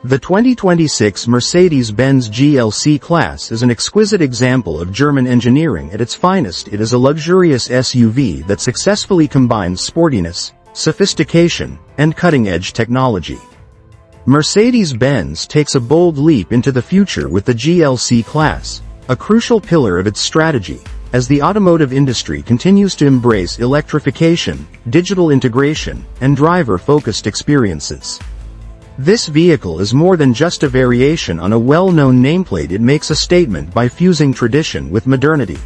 The 2026 Mercedes-Benz GLC-Class is an exquisite example of German engineering at its finest. It is a luxurious SUV that successfully combines sportiness, sophistication, and cutting-edge technology. Mercedes-Benz takes a bold leap into the future with the GLC-Class, a crucial pillar of its strategy, as the automotive industry continues to embrace electrification, digital integration, and driver-focused experiences. This vehicle is more than just a variation on a well-known nameplate. It makes a statement by fusing tradition with modernity.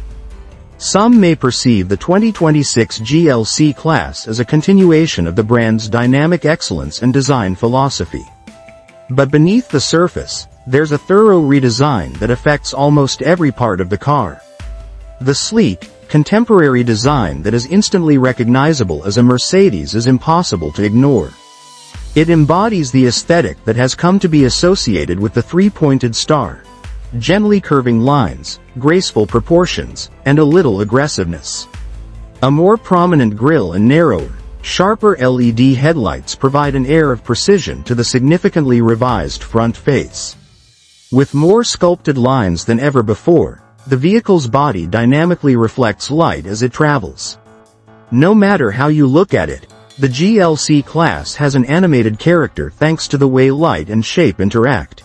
Some may perceive the 2026 GLC-Class as a continuation of the brand's dynamic excellence and design philosophy. But beneath the surface, there's a thorough redesign that affects almost every part of the car. The sleek, contemporary design that is instantly recognizable as a Mercedes is impossible to ignore. It embodies the aesthetic that has come to be associated with the three-pointed star. Gently curving lines, graceful proportions, and a little aggressiveness. A more prominent grille and narrower, sharper LED headlights provide an air of precision to the significantly revised front face. With more sculpted lines than ever before, the vehicle's body dynamically reflects light as it travels. No matter how you look at it, the GLC-Class has an animated character thanks to the way light and shape interact.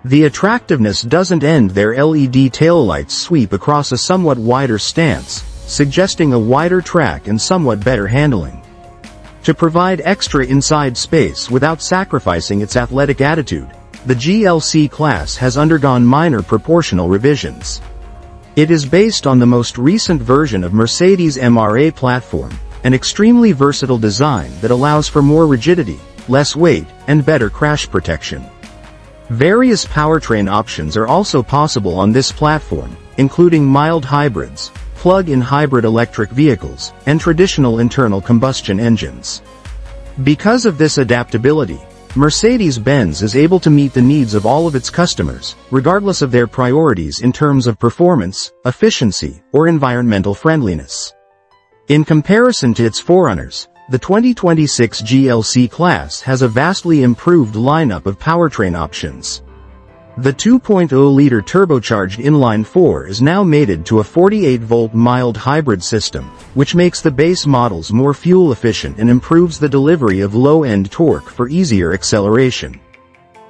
The attractiveness doesn't end there. LED taillights sweep across a somewhat wider stance, suggesting a wider track and somewhat better handling. To provide extra inside space without sacrificing its athletic attitude, the GLC-Class has undergone minor proportional revisions. It is based on the most recent version of Mercedes' MRA platform, an extremely versatile design that allows for more rigidity, less weight, and better crash protection. Various powertrain options are also possible on this platform, including mild hybrids, plug-in hybrid electric vehicles, and traditional internal combustion engines. Because of this adaptability, Mercedes-Benz is able to meet the needs of all of its customers, regardless of their priorities in terms of performance, efficiency, or environmental friendliness. In comparison to its forerunners, the 2026 GLC-Class has a vastly improved lineup of powertrain options. The 2.0-liter turbocharged inline-4 is now mated to a 48-volt mild hybrid system, which makes the base models more fuel-efficient and improves the delivery of low-end torque for easier acceleration.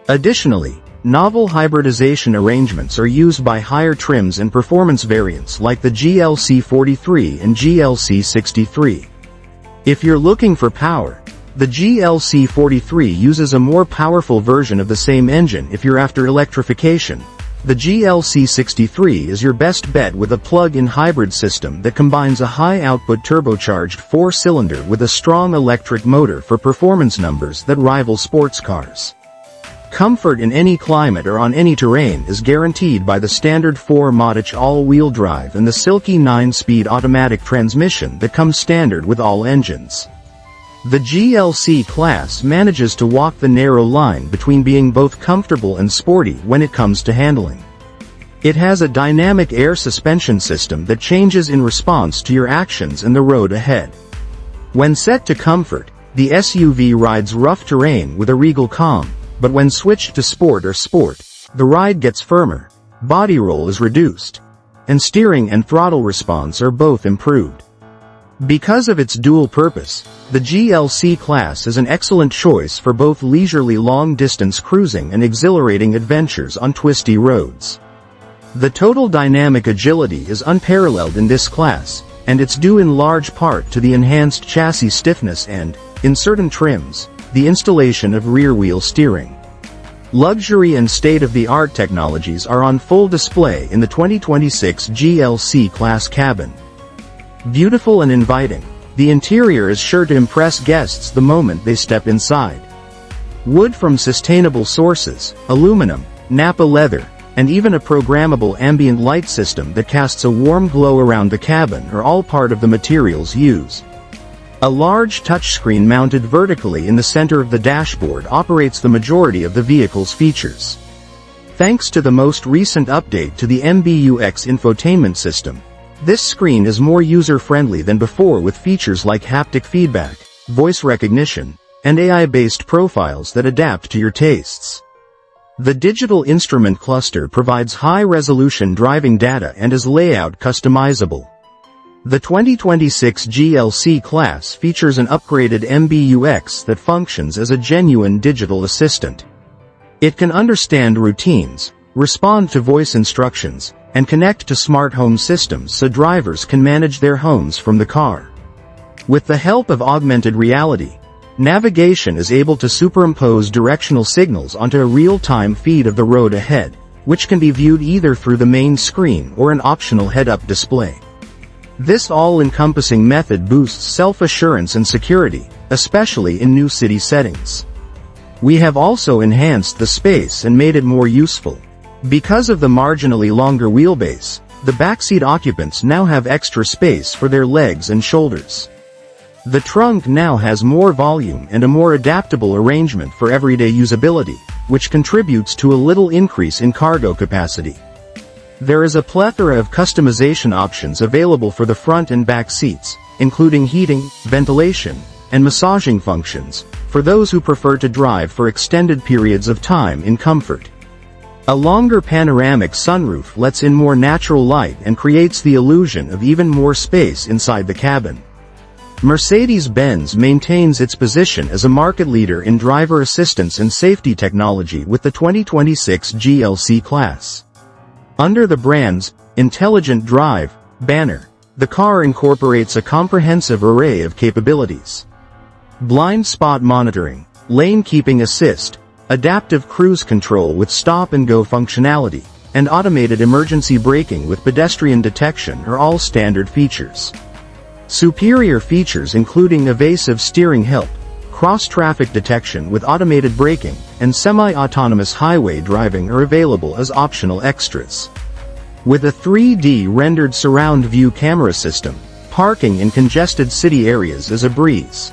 Additionally, novel hybridization arrangements are used by higher trims and performance variants like the GLC-43 and GLC-63. If you're looking for power, the GLC-43 uses a more powerful version of the same engine. If you're after electrification, the GLC-63 is your best bet with a plug-in hybrid system that combines a high-output turbocharged 4-cylinder with a strong electric motor for performance numbers that rival sports cars. Comfort in any climate or on any terrain is guaranteed by the standard 4-MODIC all-wheel drive and the silky 9-speed automatic transmission that comes standard with all engines. The GLC-Class manages to walk the narrow line between being both comfortable and sporty when it comes to handling. It has a dynamic air suspension system that changes in response to your actions and the road ahead. When set to comfort, the SUV rides rough terrain with a regal calm. But when switched to sport, the ride gets firmer, body roll is reduced, and steering and throttle response are both improved. Because of its dual purpose, the GLC-Class is an excellent choice for both leisurely long-distance cruising and exhilarating adventures on twisty roads. The total dynamic agility is unparalleled in this class, and it's due in large part to the enhanced chassis stiffness and, in certain trims, the installation of rear-wheel steering. Luxury and state-of-the-art technologies are on full display in the 2026 GLC-Class cabin. Beautiful and inviting, the interior is sure to impress guests the moment they step inside. Wood from sustainable sources, aluminum, Nappa leather, and even a programmable ambient light system that casts a warm glow around the cabin are all part of the materials used. A large touchscreen mounted vertically in the center of the dashboard operates the majority of the vehicle's features. Thanks to the most recent update to the MBUX infotainment system, this screen is more user-friendly than before with features like haptic feedback, voice recognition, and AI-based profiles that adapt to your tastes. The digital instrument cluster provides high-resolution driving data and is layout customizable. The 2026 GLC-Class features an upgraded MBUX that functions as a genuine digital assistant. It can understand routines, respond to voice instructions, and connect to smart home systems so drivers can manage their homes from the car. With the help of augmented reality, navigation is able to superimpose directional signals onto a real-time feed of the road ahead, which can be viewed either through the main screen or an optional head-up display. This all-encompassing method boosts self-assurance and security, especially in new city settings. We have also enhanced the space and made it more useful. Because of the marginally longer wheelbase, the backseat occupants now have extra space for their legs and shoulders. The trunk now has more volume and a more adaptable arrangement for everyday usability, which contributes to a little increase in cargo capacity. There is a plethora of customization options available for the front and back seats, including heating, ventilation, and massaging functions, for those who prefer to drive for extended periods of time in comfort. A longer panoramic sunroof lets in more natural light and creates the illusion of even more space inside the cabin. Mercedes-Benz maintains its position as a market leader in driver assistance and safety technology with the 2026 GLC-Class. Under the brand's Intelligent Drive banner, the car incorporates a comprehensive array of capabilities. Blind spot monitoring, lane keeping assist, adaptive cruise control with stop-and-go functionality, and automated emergency braking with pedestrian detection are all standard features. Superior features including evasive steering help, cross-traffic detection with automated braking, and semi-autonomous highway driving are available as optional extras. With a 3D rendered surround view camera system, parking in congested city areas is a breeze.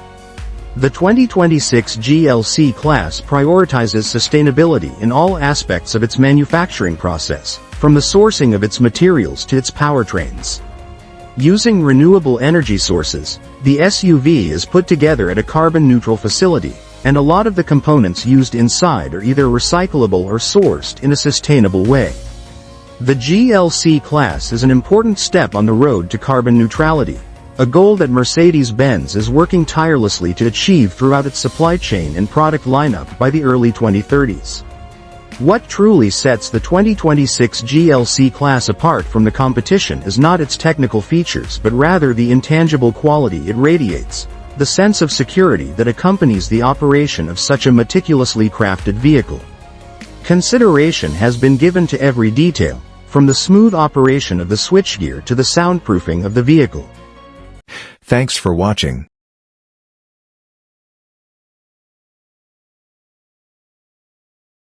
The 2026 GLC-Class prioritizes sustainability in all aspects of its manufacturing process, from the sourcing of its materials to its powertrains. Using renewable energy sources, the SUV is put together at a carbon-neutral facility, and a lot of the components used inside are either recyclable or sourced in a sustainable way. The GLC-Class is an important step on the road to carbon neutrality, a goal that Mercedes-Benz is working tirelessly to achieve throughout its supply chain and product lineup by the early 2030s. What truly sets the 2026 GLC-Class apart from the competition is not its technical features but rather the intangible quality it radiates, the sense of security that accompanies the operation of such a meticulously crafted vehicle. Consideration has been given to every detail, from the smooth operation of the switchgear to the soundproofing of the vehicle. Thanks for watching.